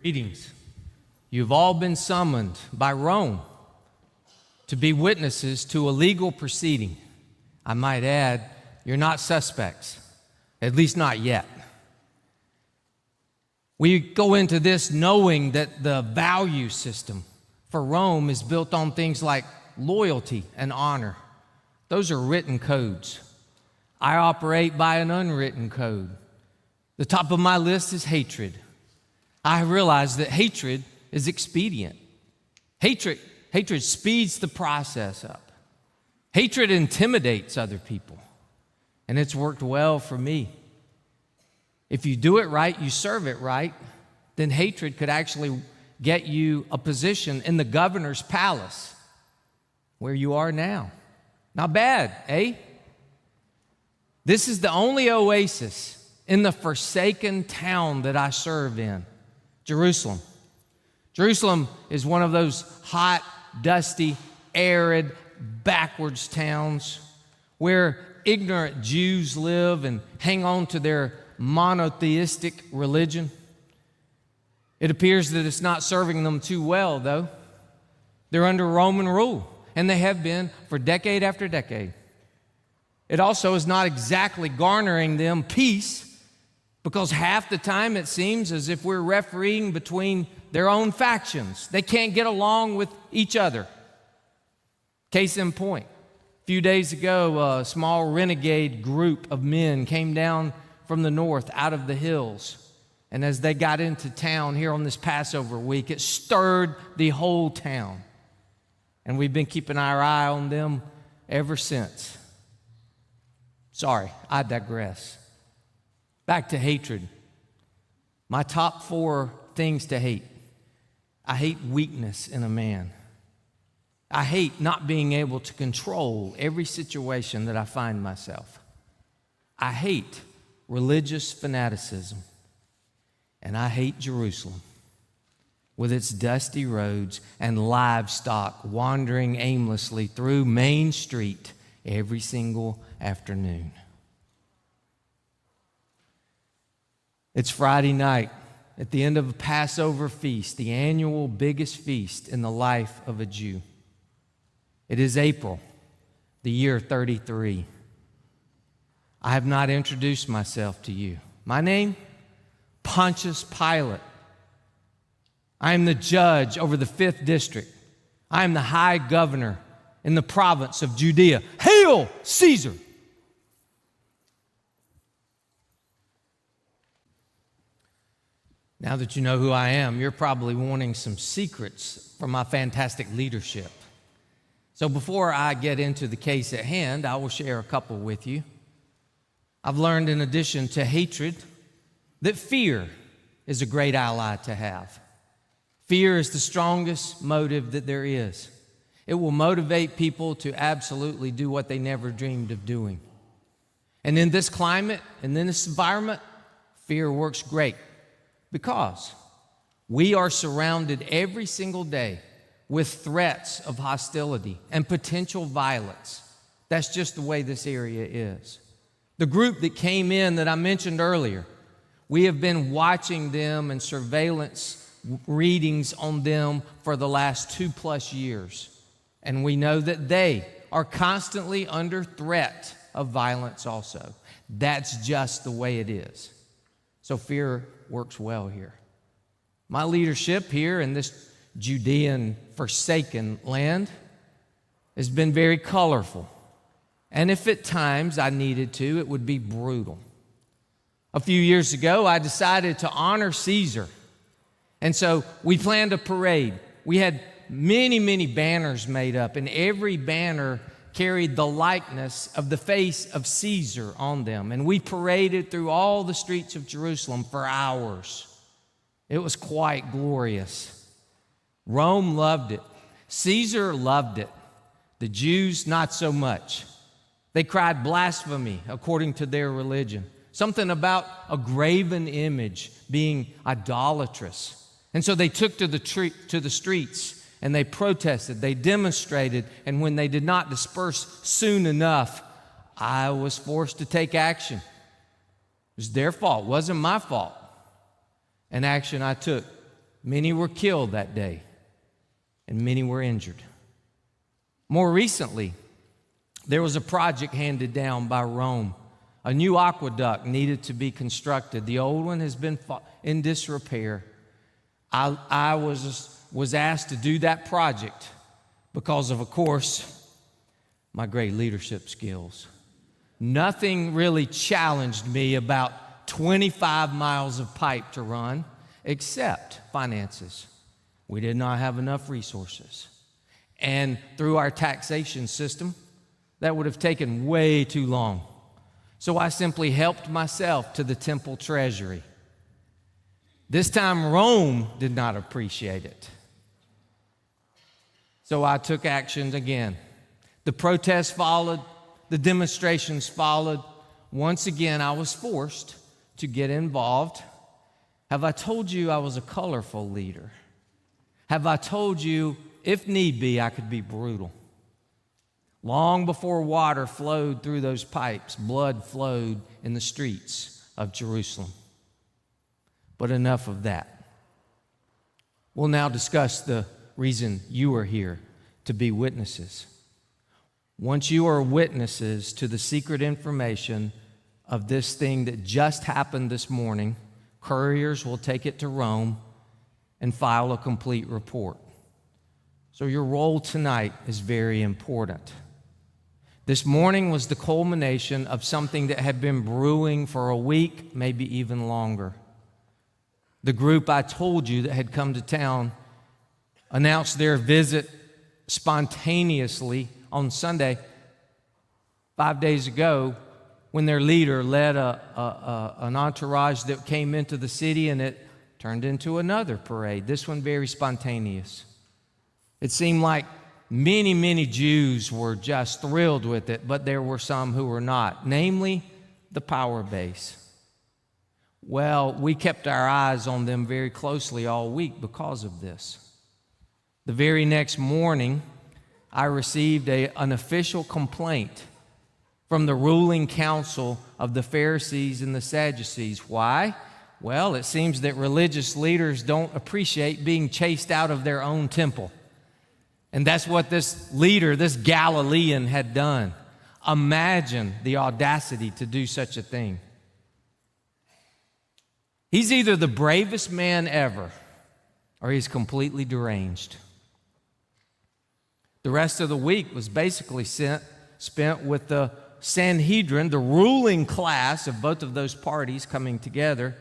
Greetings. You've all been summoned by Rome to be witnesses to a legal proceeding. I might add, you're not suspects, at least not yet. We go into this knowing that the value system for Rome is built on things like loyalty and honor. Those are written codes. I operate by an unwritten code. The top of my list is hatred. I realize that hatred is expedient. Hatred speeds the process up. Hatred intimidates other people, and it's worked well for me. If you do it right, you serve it right, then hatred could actually get you a position in the governor's palace, where you are now. Not bad, eh? This is the only oasis in the forsaken town that I serve in, Jerusalem. Jerusalem is one of those hot, dusty, arid, backwards towns where ignorant Jews live and hang on to their monotheistic religion. It appears that it's not serving them too well, though. They're under Roman rule, and they have been for decade after decade. It also is not exactly garnering them peace, because half the time it seems as if we're refereeing between their own factions. They can't get along with each other. Case in point, a few days ago, a small renegade group of men came down from the north out of the hills. And as they got into town here on this Passover week, it stirred the whole town. And we've been keeping our eye on them ever since. Sorry, I digress. Back to hatred. My top 4 things to hate. I hate weakness in a man. I hate not being able to control every situation that I find myself. I hate religious fanaticism. And I hate Jerusalem with its dusty roads and livestock wandering aimlessly through Main Street every single afternoon. It's Friday night at the end of a Passover feast, the annual biggest feast in the life of a Jew. It is April, the year 33. I have not introduced myself to you. My name? Pontius Pilate. I am the judge over the 5th district. I am the high governor in the province of Judea. Hail Caesar! Now that you know who I am, you're probably wanting some secrets from my fantastic leadership. So before I get into the case at hand, I will share a couple with you. I've learned, in addition to hatred, that fear is a great ally to have. Fear is the strongest motive that there is. It will motivate people to absolutely do what they never dreamed of doing. And in this climate and in this environment, fear works great because we are surrounded every single day with threats of hostility and potential violence. That's just the way this area is. The group that came in that I mentioned earlier, we have been watching them and surveillance readings on them for the last 2+ years. And we know that they are constantly under threat of violence also. That's just the way it is. So fear works well here. My leadership here in this Judean forsaken land has been very colorful. And if at times I needed to, it would be brutal. A few years ago, I decided to honor Caesar. And so we planned a parade. We had many banners made up, and every banner carried the likeness of the face of Caesar on them. And we paraded through all the streets of Jerusalem for hours. It was quite glorious. Rome loved it. Caesar loved it. The Jews, not so much. They cried blasphemy according to their religion. Something about a graven image being idolatrous. And so they took to the streets and they protested, they demonstrated, and when they did not disperse soon enough, I was forced to take action. It was their fault, it wasn't my fault. An action I took Many were killed that day, and many were injured. More recently, there was a project handed down by Rome. A new aqueduct needed to be constructed. The old one has been in disrepair. I was asked to do that project because of course, my great leadership skills. Nothing really challenged me about 25 miles of pipe to run except finances. We did not have enough resources. And through our taxation system, that would have taken way too long. So I simply helped myself to the temple treasury. This time Rome did not appreciate it. So I took action again. The protests followed, the demonstrations followed. Once again, I was forced to get involved. Have I told you I was a colorful leader? Have I told you, if need be, I could be brutal? Long before water flowed through those pipes, blood flowed in the streets of Jerusalem. But enough of that. We'll now discuss the reason you are here, to be witnesses. Once you are witnesses to the secret information of this thing that just happened this morning, couriers will take it to Rome and file a complete report. So your role tonight is very important. This morning was the culmination of something that had been brewing for a week, maybe even longer. The group I told you that had come to town announced their visit spontaneously on Sunday, 5 days ago, when their leader led an entourage that came into the city, and it turned into another parade, this one very spontaneous. It seemed like many Jews were just thrilled with it, but there were some who were not, namely the power base. Well, we kept our eyes on them very closely all week because of this. The very next morning, I received an official complaint from the ruling council of the Pharisees and the Sadducees. Why? Well, it seems that religious leaders don't appreciate being chased out of their own temple. And that's what this leader, this Galilean, had done. Imagine the audacity to do such a thing. He's either the bravest man ever, or he's completely deranged. The rest of the week was basically spent with the Sanhedrin, the ruling class of both of those parties, coming together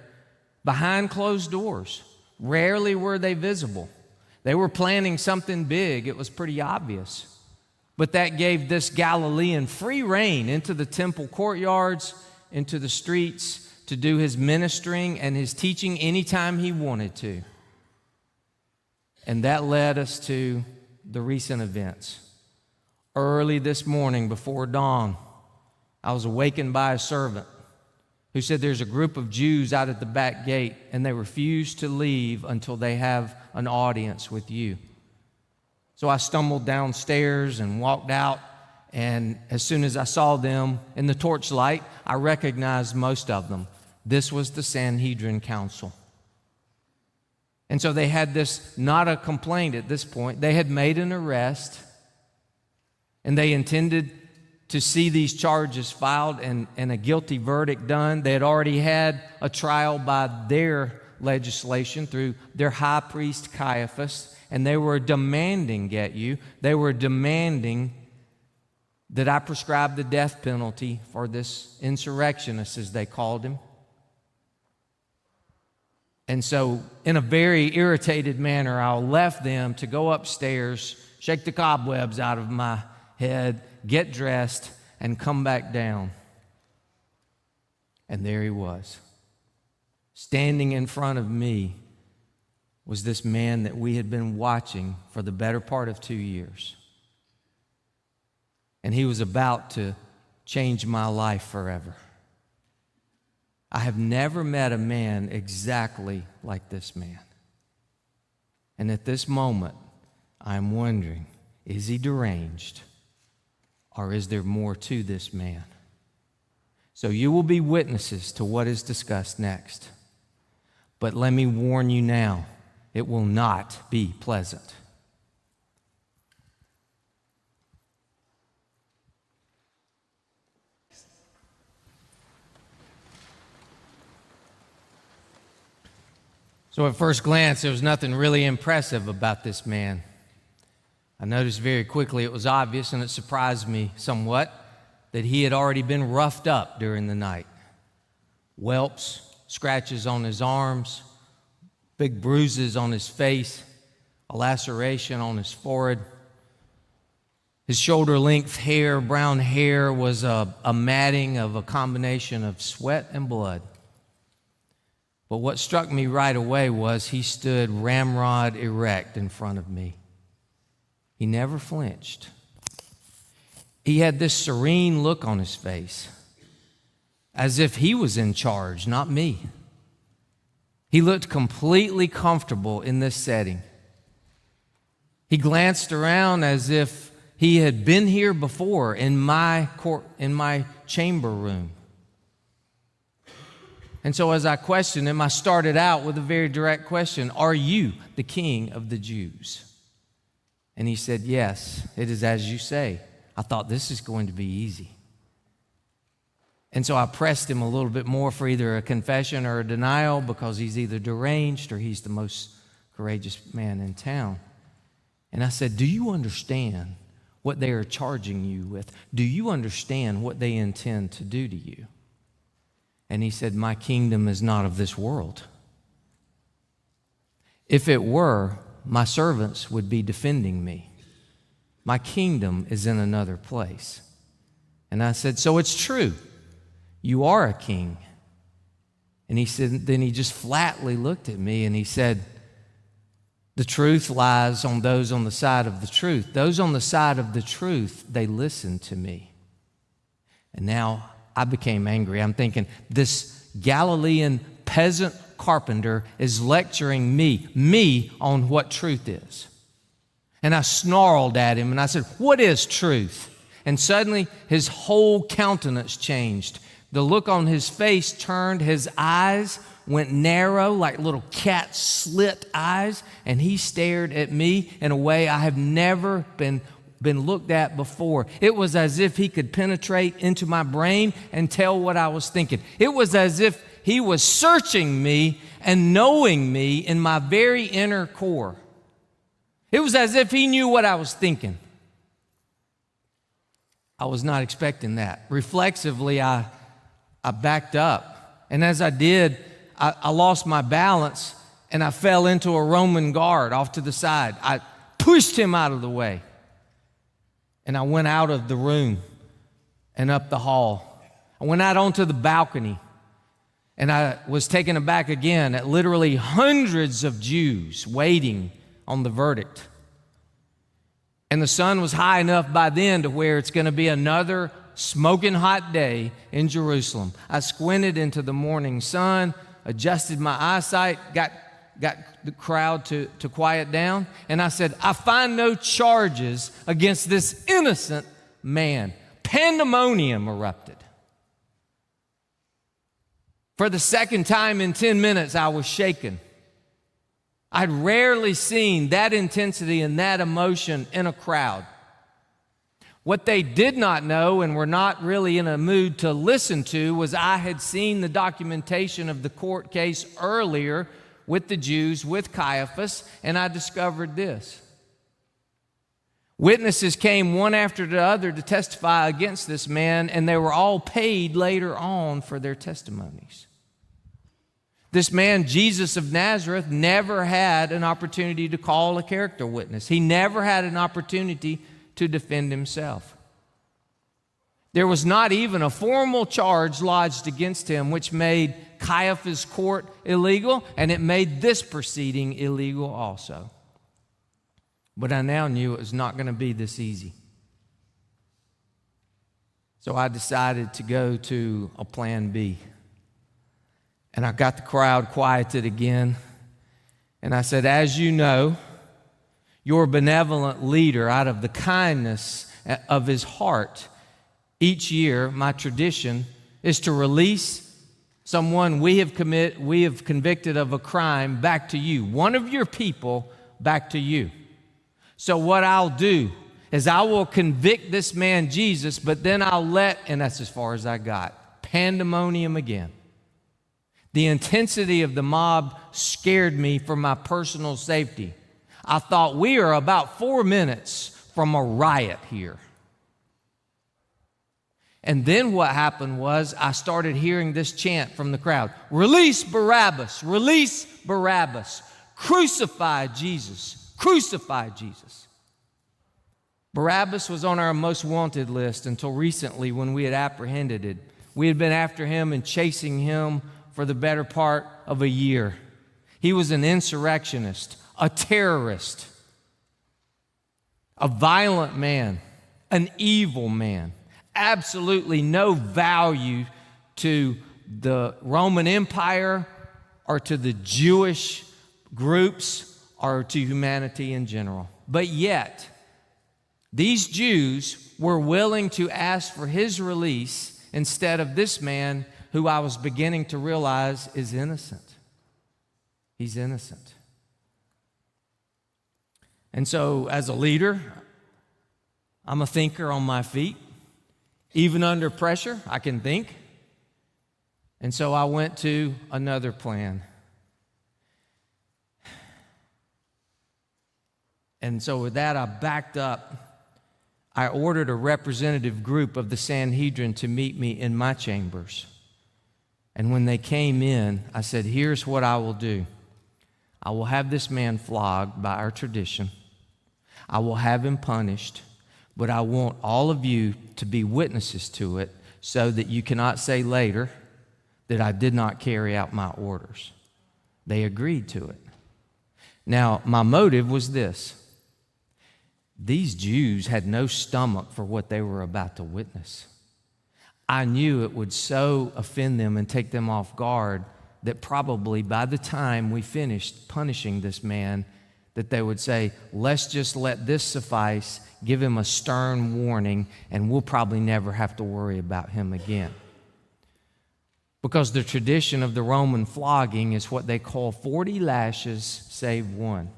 behind closed doors. Rarely were they visible. They were planning something big. It was pretty obvious. But that gave this Galilean free rein into the temple courtyards, into the streets, to do his ministering and his teaching anytime he wanted to. And that led us to the recent events. Early this morning, before dawn, I was awakened by a servant who said there's a group of Jews out at the back gate, and they refuse to leave until they have an audience with you. So I stumbled downstairs and walked out, and as soon as I saw them in the torchlight, I recognized most of them. This was the Sanhedrin Council. And so they had this, not a complaint at this point. They had made an arrest, and they intended to see these charges filed and a guilty verdict done. They had already had a trial by their legislation through their high priest Caiaphas, and they were demanding, they were demanding that I prescribe the death penalty for this insurrectionist, as they called him. And so, in a very irritated manner, I left them to go upstairs, shake the cobwebs out of my head, get dressed, and come back down. And there he was. Standing in front of me was this man that we had been watching for the better part of 2 years. And he was about to change my life forever. I have never met a man exactly like this man. And at this moment, I'm wondering, is he deranged? Or is there more to this man? So you will be witnesses to what is discussed next. But let me warn you now, It will not be pleasant. So at first glance, there was nothing really impressive about this man. I noticed very quickly it was obvious, and it surprised me somewhat, that he had already been roughed up during the night. Whelps, scratches on his arms, big bruises on his face, a laceration on his forehead. His shoulder-length hair, brown hair, was a matting of a combination of sweat and blood. But what struck me right away was he stood ramrod erect in front of me. He never flinched. He had this serene look on his face, as if he was in charge, not me. He looked completely comfortable in this setting. He glanced around as if he had been here before in my chamber room. And so as I questioned him, I started out with a very direct question: "Are you the King of the Jews?" And he said, "Yes, it is as you say." I thought, this is going to be easy. And so I pressed him a little bit more for either a confession or a denial, because he's either deranged or he's the most courageous man in town. And I said, "Do you understand what they are charging you with? Do you understand what they intend to do to you?" And he said, "My kingdom is not of this world. If it were, my servants would be defending me. My kingdom is in another place." And I said, "So it's true. You are a king." And he said, then he just flatly looked at me and he said, "The truth lies on those on the side of the truth. Those on the side of the truth, they listen to me." And now I became angry. I'm thinking, this Galilean peasant carpenter is lecturing me on what truth is. And I snarled at him and I said, "What is truth?" And suddenly his whole countenance changed. The look on his face turned, his eyes went narrow like little cat slit eyes, and he stared at me in a way I have never been looked at before. It was as if he could penetrate into my brain and tell what I was thinking. It was as if he was searching me and knowing me in my very inner core. It was as if he knew what I was thinking. I was not expecting that. Reflexively, I backed up. And as I did, I lost my balance and I fell into a Roman guard off to the side. I pushed him out of the way. And I went out of the room and up the hall. I went out onto the balcony, and I was taken aback again at literally hundreds of Jews waiting on the verdict. And the sun was high enough by then to where it's going to be another smoking hot day in Jerusalem. I squinted into the morning sun, adjusted my eyesight, got the crowd to quiet down, and I said, "I find no charges against this innocent man." Pandemonium erupted. For the second time in 10 minutes, I was shaken. I'd rarely seen that intensity and that emotion in a crowd. What they did not know and were not really in a mood to listen to was I had seen the documentation of the court case earlier with the Jews, with Caiaphas, and I discovered this. Witnesses came one after the other to testify against this man, and they were all paid later on for their testimonies. This man, Jesus of Nazareth, never had an opportunity to call a character witness. He never had an opportunity to defend himself. There was not even a formal charge lodged against him, which made Caiaphas' court illegal, and it made this proceeding illegal also. But I now knew it was not going to be this easy. So I decided to go to a plan B. And I got the crowd quieted again. And I said, "As you know, your benevolent leader, out of the kindness of his heart, each year my tradition is to release someone we have convicted of a crime back to you, one of your people back to you. So what I'll do is I will convict this man Jesus, but then I'll let, and that's as far as I got, pandemonium again. The intensity of the mob scared me for my personal safety. I thought we are about 4 minutes from a riot here. And then what happened was I started hearing this chant from the crowd: "Release Barabbas, release Barabbas, crucify Jesus, crucify Jesus." Barabbas was on our most wanted list until recently when we had apprehended it. We had been after him and chasing him for the better part of a year. He was an insurrectionist, a terrorist, a violent man, an evil man. Absolutely no value to the Roman Empire or to the Jewish groups or to humanity in general. But yet, these Jews were willing to ask for his release instead of this man who I was beginning to realize is innocent. He's innocent. And so, as a leader, I'm a thinker on my feet. Even under pressure, I can think. And so I went to another plan. And so with that, I backed up. I ordered a representative group of the Sanhedrin to meet me in my chambers. And when they came in, I said, "Here's what I will do. I will have this man flogged by our tradition. I will have him punished. But I want all of you to be witnesses to it so that you cannot say later that I did not carry out my orders." They agreed to it. Now, my motive was this. These Jews had no stomach for what they were about to witness. I knew it would so offend them and take them off guard that probably by the time we finished punishing this man, that they would say, "Let's just let this suffice, give him a stern warning, and we'll probably never have to worry about him again." Because the tradition of the Roman flogging is what they call 40 lashes save one.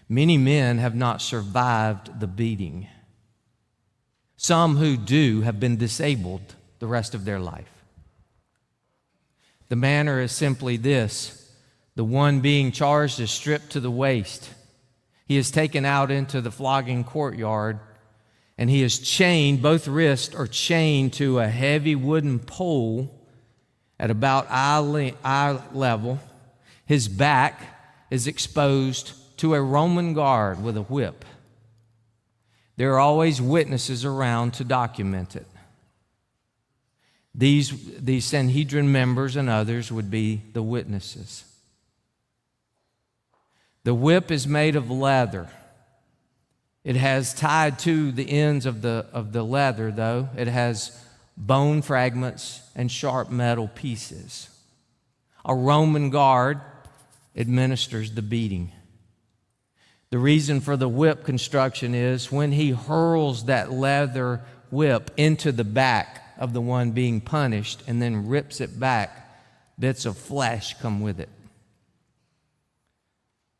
Many men have not survived the beating. Some who do have been disabled the rest of their life. The manner is simply this. The one being charged is stripped to the waist. He is taken out into the flogging courtyard, and he is chained, both wrists are chained to a heavy wooden pole at about eye level. His back is exposed to a Roman guard with a whip. There are always witnesses around to document it. These Sanhedrin members and others would be the witnesses. The whip is made of leather. It has tied to the ends of the leather, though. It has bone fragments and sharp metal pieces. A Roman guard administers the beating. The reason for the whip construction is when he hurls that leather whip into the back of the one being punished and then rips it back, bits of flesh come with it.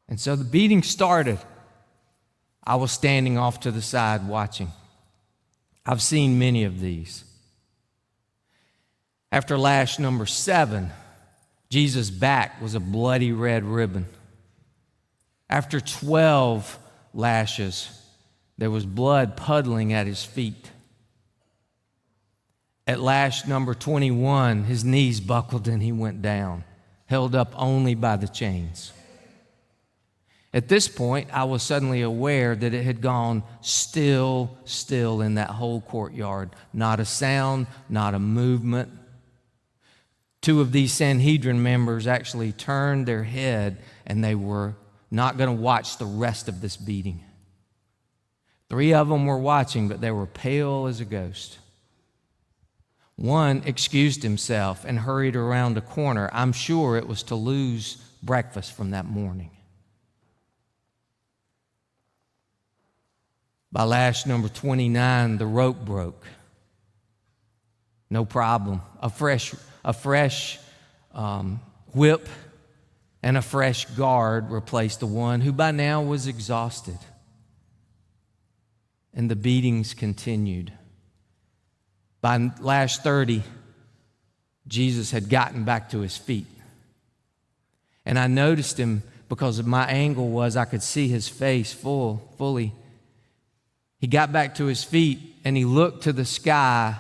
And so the beating started. I was standing off to the side watching. I've seen many of these. After lash number 7, Jesus' back was a bloody red ribbon. After 12 lashes, there was blood puddling at his feet. At lash number 21, his knees buckled and he went down, held up only by the chains. At this point, I was suddenly aware that it had gone still in that whole courtyard. Not a sound, not a movement. 2 of these Sanhedrin members actually turned their head and they were not going to watch the rest of this beating. 3 of them were watching, but they were pale as a ghost. One excused himself and hurried around a corner. I'm sure it was to lose breakfast from that morning. By lash number 29, the rope broke. No problem. A fresh a fresh whip and a fresh guard replaced the one who by now was exhausted. And the beatings continued. By lash 30, Jesus had gotten back to his feet. And I noticed him because my angle was I could see his face fully. He got back to his feet and he looked to the sky,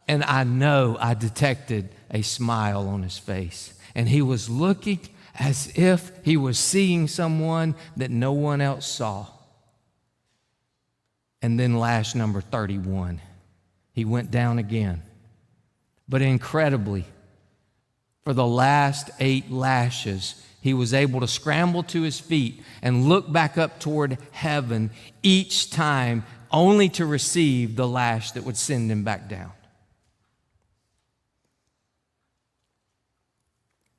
and I know I detected a smile on his face. And he was looking as if he was seeing someone that no one else saw. And then lash number 31, he went down again. But incredibly, for the last 8 lashes, he was able to scramble to his feet and look back up toward heaven each time, only to receive the lash that would send him back down.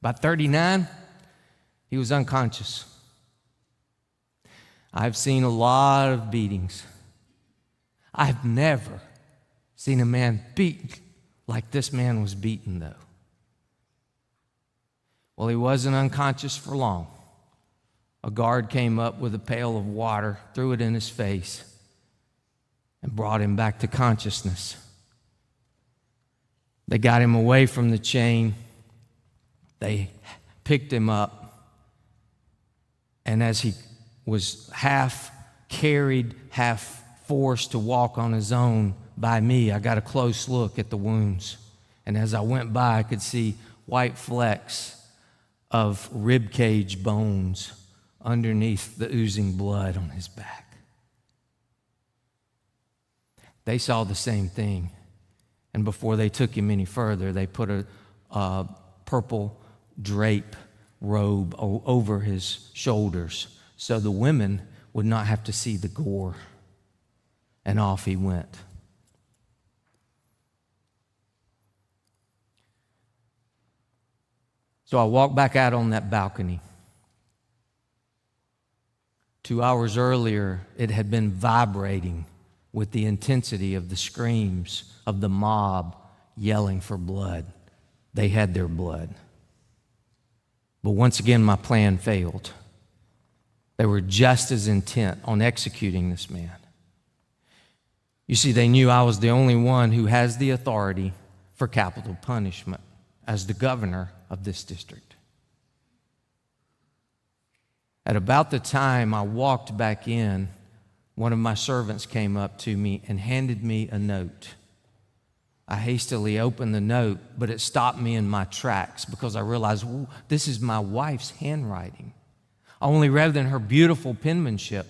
By 39, he was unconscious. I've seen a lot of beatings. I've never seen a man beat like this man was beaten, though. Well, he wasn't unconscious for long. A guard came up with a pail of water, threw it in his face, and brought him back to consciousness. They got him away from the chain. They picked him up, and as he was half carried, half forced to walk on his own by me, I got a close look at the wounds. And as I went by, I could see white flecks of rib cage bones underneath the oozing blood on his back. They saw the same thing. And before they took him any further, they put a purple drape robe over his shoulders so the women would not have to see the gore. And off he went. So I walked back out on that balcony. 2 hours earlier, it had been vibrating with the intensity of the screams of the mob yelling for blood. They had their blood. But once again, my plan failed. They were just as intent on executing this man. You see, they knew I was the only one who has the authority for capital punishment as the governor of this district. At about the time I walked back in, one of my servants came up to me and handed me a note. I hastily opened the note, but it stopped me in my tracks because I realized, this is my wife's handwriting. Only rather than her beautiful penmanship,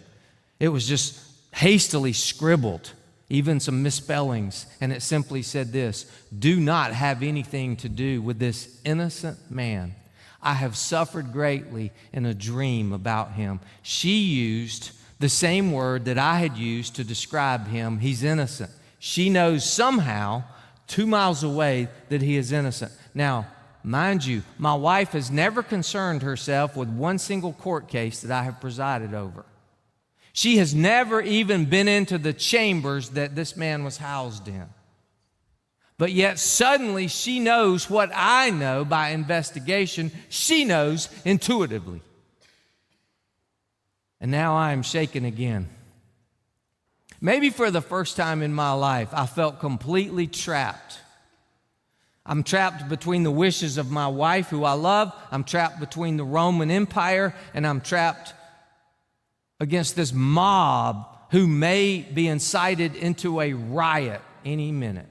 it was just hastily scribbled, even some misspellings, and it simply said this: do not have anything to do with this innocent man. I have suffered greatly in a dream about him. She used the same word that I had used to describe him. He's innocent. She knows somehow 2 miles away that he is innocent. Now, mind you, my wife has never concerned herself with one single court case that I have presided over. She has never even been into the chambers that this man was housed in. But yet suddenly she knows what I know by investigation. She knows intuitively. And now I am shaken again. Maybe for the first time in my life, I felt completely trapped. I'm trapped between the wishes of my wife, who I love. I'm trapped between the Roman Empire, and I'm trapped against this mob who may be incited into a riot any minute.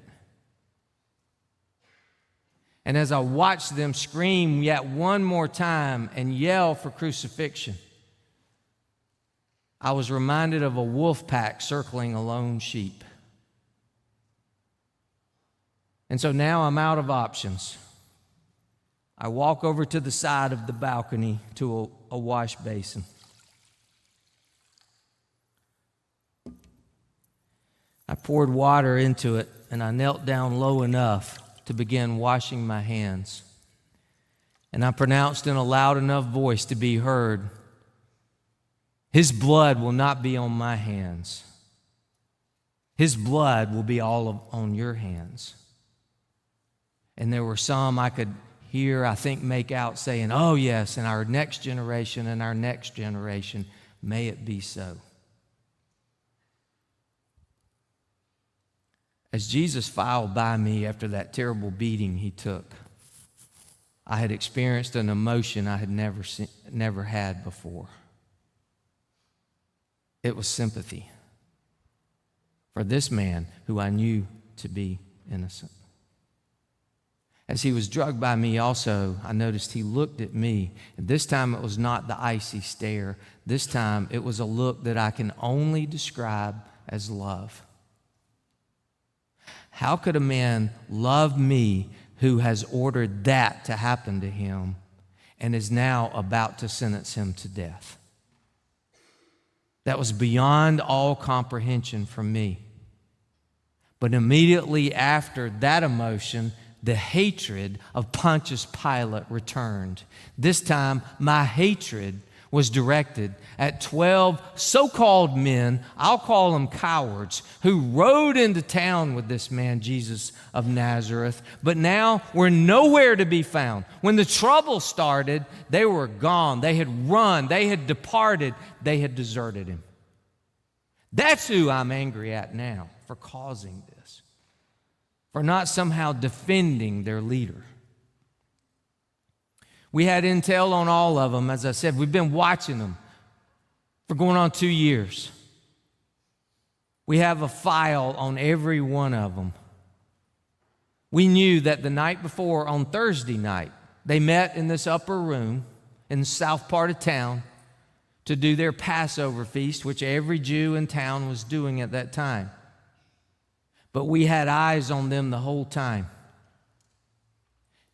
And as I watched them scream yet one more time and yell for crucifixion, I was reminded of a wolf pack circling a lone sheep. And so now I'm out of options. I walk over to the side of the balcony to a wash basin. I poured water into it, and I knelt down low enough to begin washing my hands. And I pronounced in a loud enough voice to be heard, "His blood will not be on my hands. His blood will be all on your hands." And there were some I could hear, I think, make out saying, oh yes, and our next generation and our next generation, may it be so. As Jesus filed by me after that terrible beating he took, I had experienced an emotion I had never had before. It was sympathy for this man who I knew to be innocent. As he was drugged by me also, I noticed he looked at me. And this time it was not the icy stare. This time it was a look that I can only describe as love. How could a man love me who has ordered that to happen to him and is now about to sentence him to death? That was beyond all comprehension for me. But immediately after that emotion, the hatred of Pontius Pilate returned. This time, my hatred was directed at 12 so-called men, I'll call them cowards, who rode into town with this man, Jesus of Nazareth, but now were nowhere to be found. When the trouble started, they were gone. They had run. They had departed. They had deserted him. That's who I'm angry at now for causing this, for not somehow defending their leader. We had intel on all of them. As I said, we've been watching them for going on 2 years. We have a file on every one of them. We knew that the night before, on Thursday night, they met in this upper room in the south part of town to do their Passover feast, which every Jew in town was doing at that time. But we had eyes on them the whole time.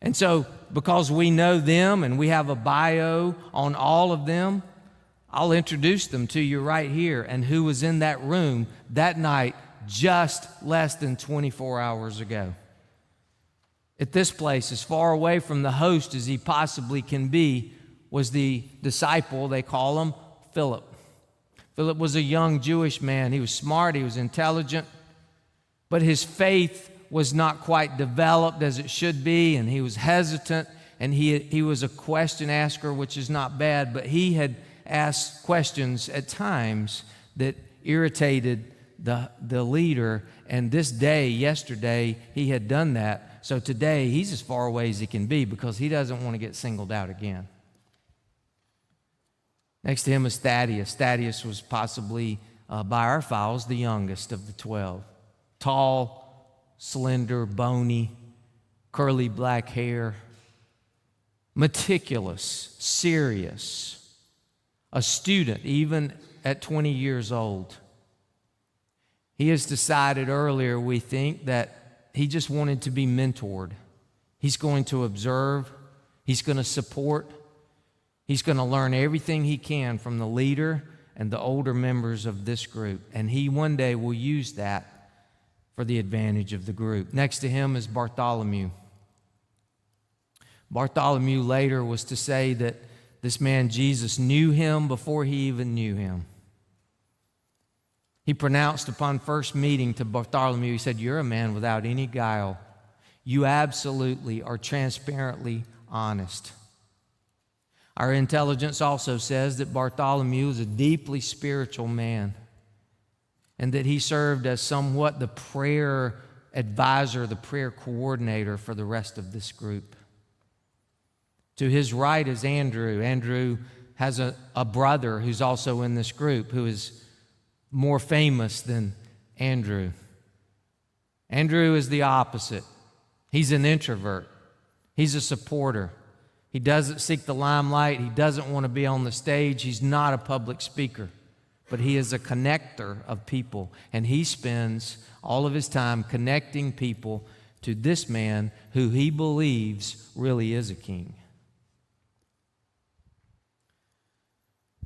And so, because we know them and we have a bio on all of them, I'll introduce them to you right here and who was in that room that night just less than 24 hours ago. At this place, as far away from the host as he possibly can be, was the disciple, they call him, Philip. Philip was a young Jewish man. He was smart, he was intelligent, but his faith was not quite developed as it should be, and he was hesitant, and he was a question asker, which is not bad, but he had asked questions at times that irritated the leader, and this day, yesterday, he had done that. So today, he's as far away as he can be because he doesn't want to get singled out again. Next to him is Thaddeus. Thaddeus was possibly, by our files, the youngest of the 12. Tall, slender, bony, curly black hair, meticulous, serious, a student even at 20 years old. He has decided earlier, we think, that he just wanted to be mentored. He's going to observe, he's going to support, he's going to learn everything he can from the leader and the older members of this group, and he one day will use that for the advantage of the group. Next to him is Bartholomew. Bartholomew later was to say that this man Jesus knew him before he even knew him. He pronounced upon first meeting to Bartholomew, he said, "You're a man without any guile. You absolutely are transparently honest." Our intelligence also says that Bartholomew is a deeply spiritual man, and that he served as somewhat the prayer advisor, the prayer coordinator for the rest of this group. To his right is Andrew. Andrew has a brother who's also in this group who is more famous than Andrew. Andrew is the opposite. He's an introvert. He's a supporter. He doesn't seek the limelight. He doesn't want to be on the stage. He's not a public speaker. But he is a connector of people, and he spends all of his time connecting people to this man who he believes really is a king.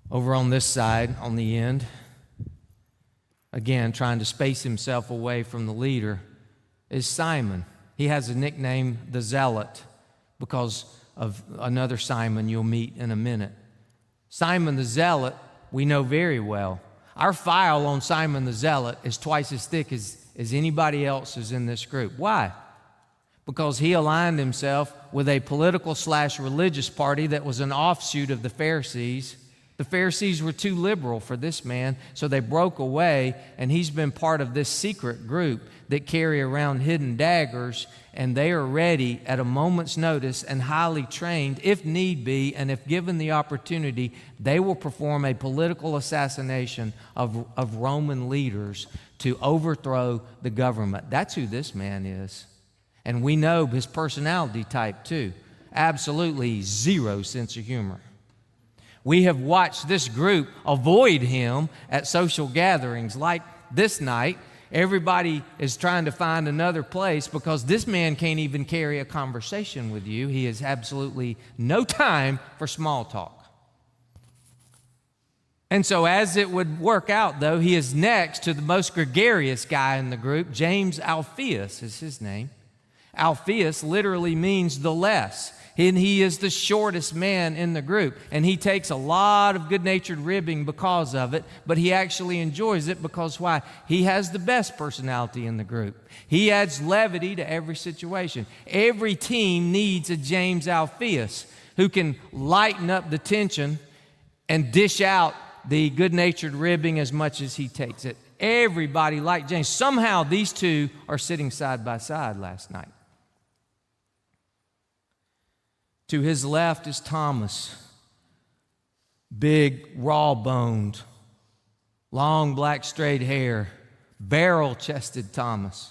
Over on this side, on the end, again, trying to space himself away from the leader, is Simon. He has a nickname, the Zealot, because of another Simon you'll meet in a minute. Simon the Zealot, we know very well. Our file on Simon the Zealot is twice as thick as anybody else's in this group. Why? because he aligned himself with a political/religious party that was an offshoot of the Pharisees. The Pharisees were too liberal for this man, so they broke away, and he's been part of this secret group that carry around hidden daggers, and they are ready at a moment's notice and highly trained, if need be, and if given the opportunity, they will perform a political assassination of Roman leaders to overthrow the government. That's who this man is. And we know his personality type too. Absolutely zero sense of humor. We have watched this group avoid him at social gatherings like this night. Everybody is trying to find another place because this man can't even carry a conversation with you. He has absolutely no time for small talk. And so as it would work out, though, he is next to the most gregarious guy in the group. James Alphaeus is his name. Alphaeus literally means the less. And he is the shortest man in the group. And he takes a lot of good-natured ribbing because of it, but he actually enjoys it because why? He has the best personality in the group. He adds levity to every situation. Every team needs a James Alphaeus who can lighten up the tension and dish out the good-natured ribbing as much as he takes it. Everybody liked James. Somehow these two are sitting side by side last night. To his left is Thomas, big, raw-boned, long black straight hair, barrel-chested Thomas.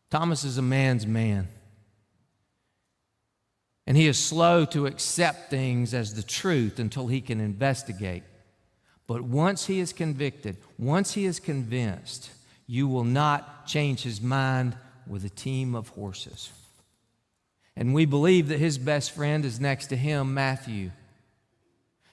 Thomas is a man's man. And he is slow to accept things as the truth until he can investigate. But once he is convicted, once he is convinced, you will not change his mind with a team of horses. And we believe that his best friend is next to him, Matthew.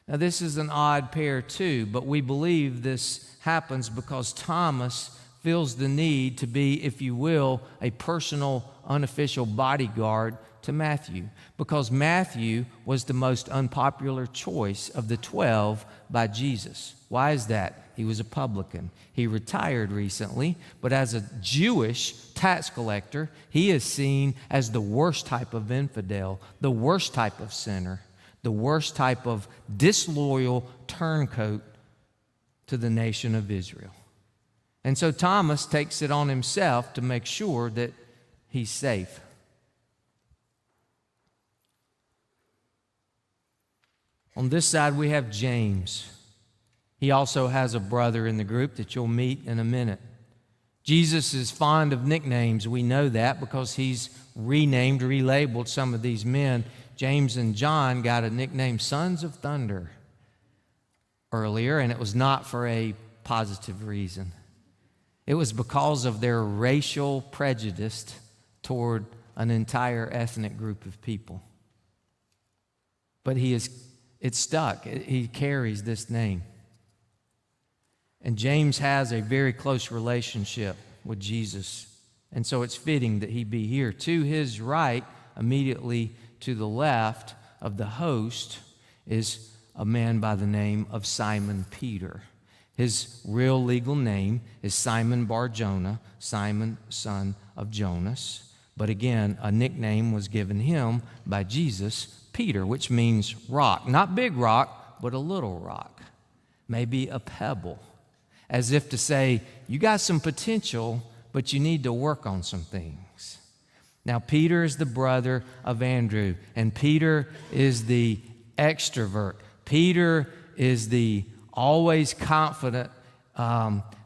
Now, this is an odd pair too, but we believe this happens because Thomas feels the need to be, if you will, a personal, unofficial bodyguard to Matthew, because Matthew was the most unpopular choice of the 12 by Jesus. Why is that? He was a publican. He retired recently, but as a Jewish tax collector, he is seen as the worst type of infidel, the worst type of sinner, the worst type of disloyal turncoat to the nation of Israel. And so Thomas takes it on himself to make sure that he's safe. On this side, we have James. He also has a brother in the group that you'll meet in a minute. Jesus is fond of nicknames. We know that because he's renamed, relabeled some of these men. James and John got a nickname, Sons of Thunder, earlier, and it was not for a positive reason. It was because of their racial prejudice toward an entire ethnic group of people. But it's stuck. He carries this name. And James has a very close relationship with Jesus. And so it's fitting that he be here. To his right, immediately to the left of the host, is a man by the name of Simon Peter. His real legal name is Simon Bar-Jonah, Simon, son of Jonas. But again, a nickname was given him by Jesus, Peter, which means rock. Not big rock, but a little rock. Maybe a pebble. As if to say, you got some potential, but you need to work on some things. Now, Peter is the brother of Andrew, and Peter is the extrovert. Peter is the always confident,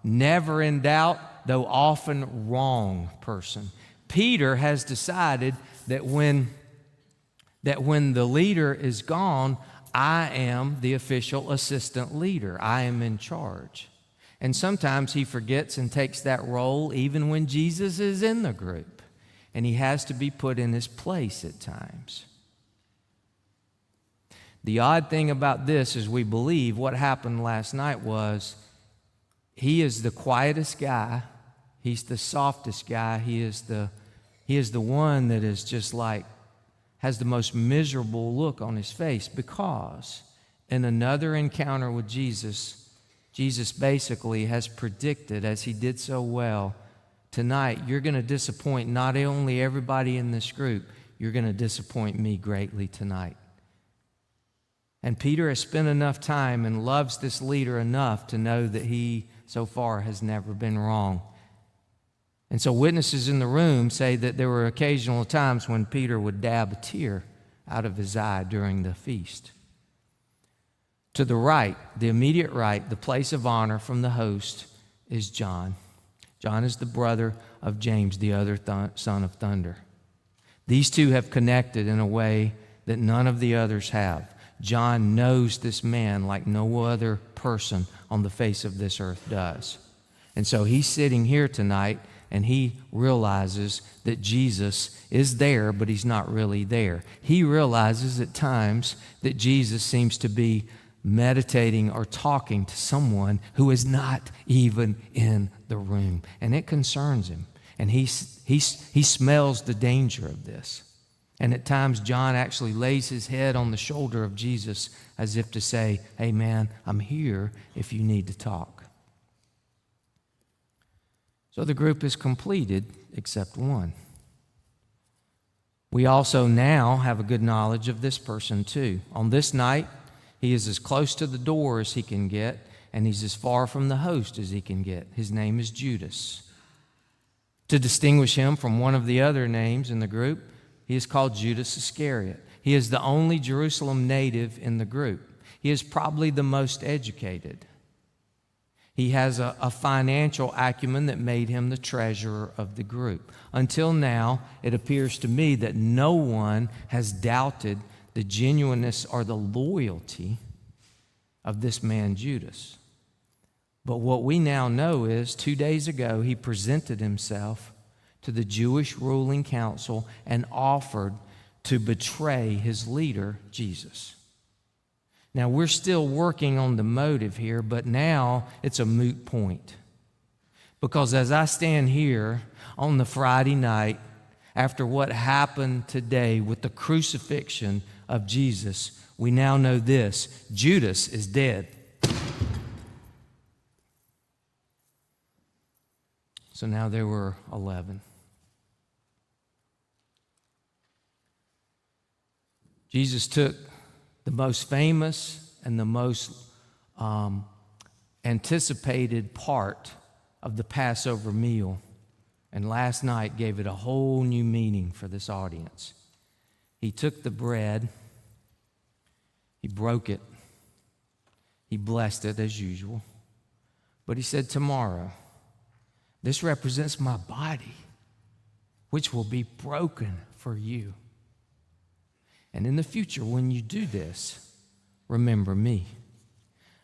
never in doubt, though often wrong person. Peter has decided that when the leader is gone, I am the official assistant leader. I am in charge. And sometimes he forgets and takes that role even when Jesus is in the group. And he has to be put in his place at times. The odd thing about this is we believe what happened last night was he is the quietest guy. He's the softest guy. He is the one that is just like, has the most miserable look on his face, because in another encounter with Jesus, Jesus basically has predicted, as he did so well, tonight you're going to disappoint not only everybody in this group, you're going to disappoint me greatly tonight. And Peter has spent enough time and loves this leader enough to know that he so far has never been wrong. And so witnesses in the room say that there were occasional times when Peter would dab a tear out of his eye during the feast. To the right, the immediate right, the place of honor from the host is John. John is the brother of James, the other son of thunder. These two have connected in a way that none of the others have. John knows this man like no other person on the face of this earth does. And so he's sitting here tonight and he realizes that Jesus is there, but he's not really there. He realizes at times that Jesus seems to be meditating or talking to someone who is not even in the room. And it concerns him. And he smells the danger of this. And at times, John actually lays his head on the shoulder of Jesus as if to say, hey man, I'm here if you need to talk. So the group is completed except one. We also now have a good knowledge of this person too. On this night, he is as close to the door as he can get, and he's as far from the host as he can get. His name is Judas. To distinguish him from one of the other names in the group, he is called Judas Iscariot. He is the only Jerusalem native in the group. He is probably the most educated. He has a financial acumen that made him the treasurer of the group. Until now, it appears to me that no one has doubted the genuineness or the loyalty of this man Judas. But what we now know is 2 days ago he presented himself to the Jewish ruling council and offered to betray his leader, Jesus. Now, we're still working on the motive here, but now it's a moot point. Because as I stand here on the Friday night, after what happened today with the crucifixion of Jesus, we now know this: Judas is dead. So now there were 11. Jesus took the most famous and the most anticipated part of the Passover meal, and last night gave it a whole new meaning for this audience. He took the bread, he broke it, he blessed it as usual, but he said, tomorrow, this represents my body, which will be broken for you. And in the future, when you do this, remember me.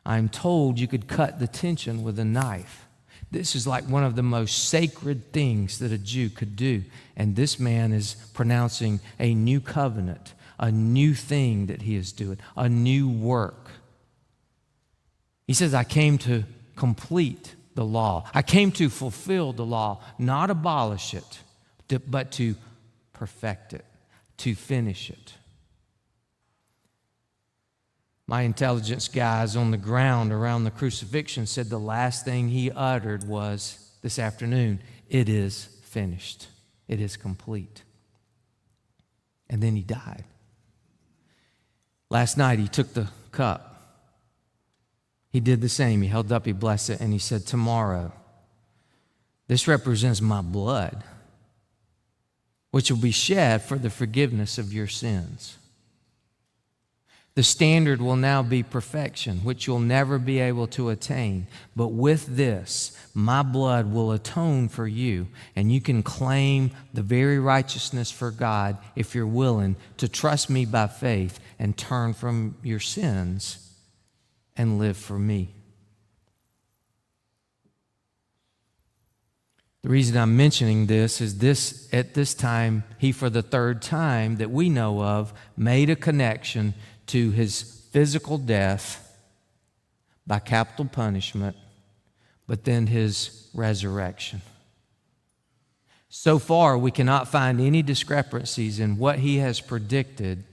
I'm told you could cut the tension with a knife. This is like one of the most sacred things that a Jew could do. And this man is pronouncing a new covenant, a new thing that he is doing, a new work. He says, I came to complete the law. I came to fulfill the law, not abolish it, but to perfect it, to finish it. My intelligence guys on the ground around the crucifixion said the last thing he uttered was this afternoon, it is finished. It is complete. And then he died. Last night he took the cup. He did the same. He held up, he blessed it, and he said, tomorrow, this represents my blood, which will be shed for the forgiveness of your sins. The standard will now be perfection, which you'll never be able to attain. But with this, my blood will atone for you, and you can claim the very righteousness for God if you're willing to trust me by faith and turn from your sins and live for me. The reason I'm mentioning this is at this time, he, for the third time that we know of, made a connection to his physical death by capital punishment, but then his resurrection. So far, we cannot find any discrepancies in what he has predicted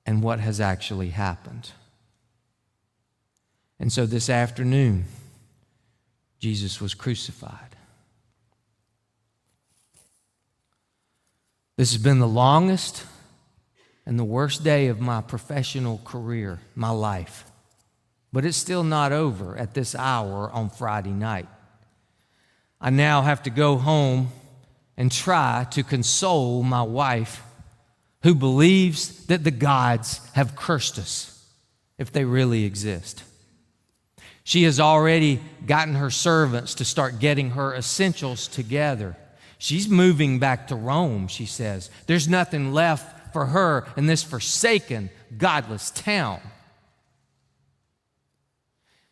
and what has actually happened. And so this afternoon, Jesus was crucified. This has been the longest and the worst day of my professional career, my life. But it's still not over at this hour on Friday night. I now have to go home and try to console my wife, who believes that the gods have cursed us, if they really exist. She has already gotten her servants to start getting her essentials together. She's moving back to Rome, she says. There's nothing left for her in this forsaken, godless town.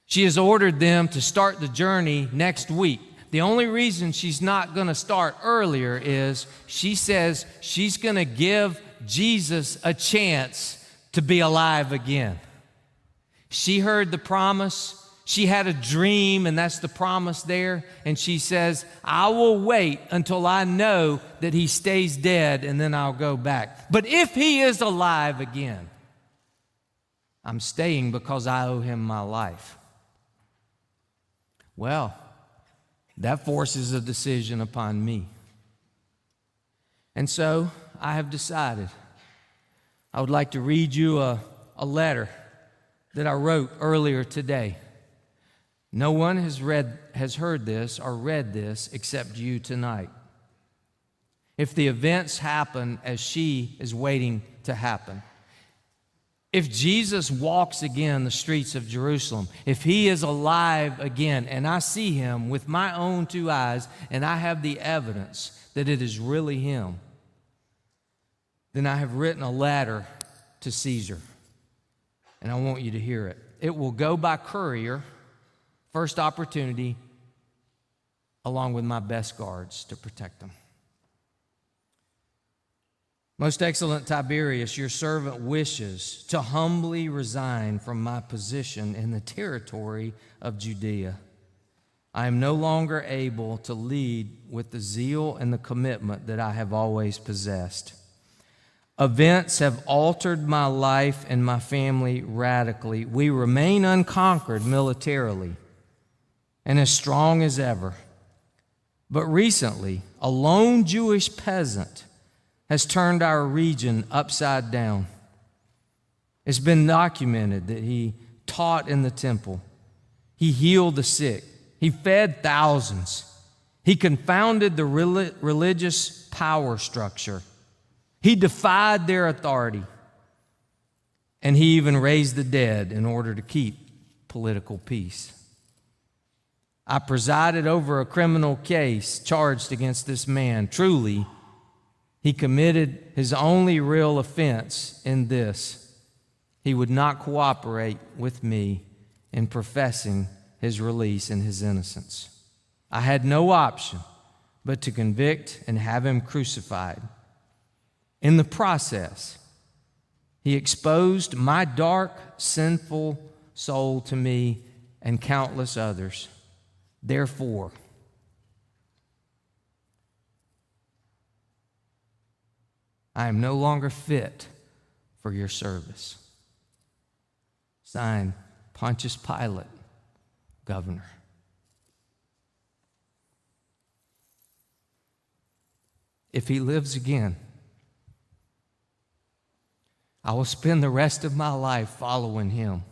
She has ordered them to start the journey next week. The only reason she's not going to start earlier is she says she's going to give Jesus a chance to be alive again. She heard the promise. She had a dream, and that's the promise there. And she says, I will wait until I know that he stays dead, and then I'll go back. But if he is alive again, I'm staying because I owe him my life. Well, that forces a decision upon me. And so I have decided I would like to read you a letter that I wrote earlier today. No one has heard this or read this except you tonight. If the events happen as she is waiting to happen, if Jesus walks again the streets of Jerusalem, if he is alive again, and I see him with my own two eyes, and I have the evidence that it is really him, then I have written a letter to Caesar, and I want you to hear it. It will go by courier, first opportunity, along with my best guards to protect them. Most excellent Tiberius, your servant wishes to humbly resign from my position in the territory of Judea. I am no longer able to lead with the zeal and the commitment that I have always possessed. Events have altered my life and my family radically. We remain unconquered militarily and as strong as ever. But recently, a lone Jewish peasant has turned our region upside down. It's been documented that he taught in the temple. He healed the sick. He fed thousands. He confounded the religious power structure. He defied their authority. And he even raised the dead in order to keep political peace. I presided over a criminal case charged against this man. Truly, he committed his only real offense in this: he would not cooperate with me in professing his release and his innocence. I had no option but to convict and have him crucified. In the process, he exposed my dark, sinful soul to me and countless others. Therefore, I am no longer fit for your service. Signed, Pontius Pilate, Governor. If he lives again, I will spend the rest of my life following him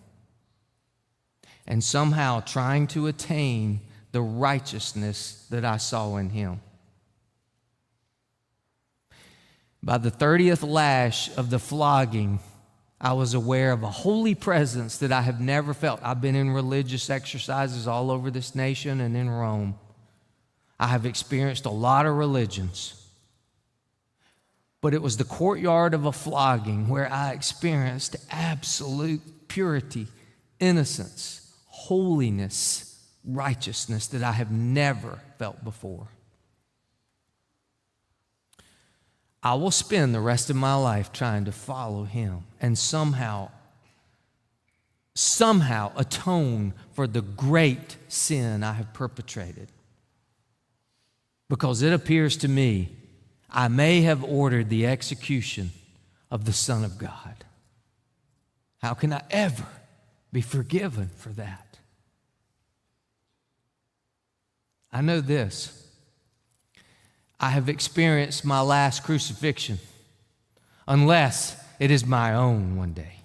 and somehow trying to attain the righteousness that I saw in him. By the 30th lash of the flogging, I was aware of a holy presence that I have never felt. I've been in religious exercises all over this nation and in Rome. I have experienced a lot of religions. But it was the courtyard of a flogging where I experienced absolute purity, innocence, holiness, righteousness that I have never felt before. I will spend the rest of my life trying to follow him and somehow atone for the great sin I have perpetrated. Because it appears to me I may have ordered the execution of the Son of God. How can I ever be forgiven for that? I know this. I have experienced my last crucifixion, unless it is my own one day.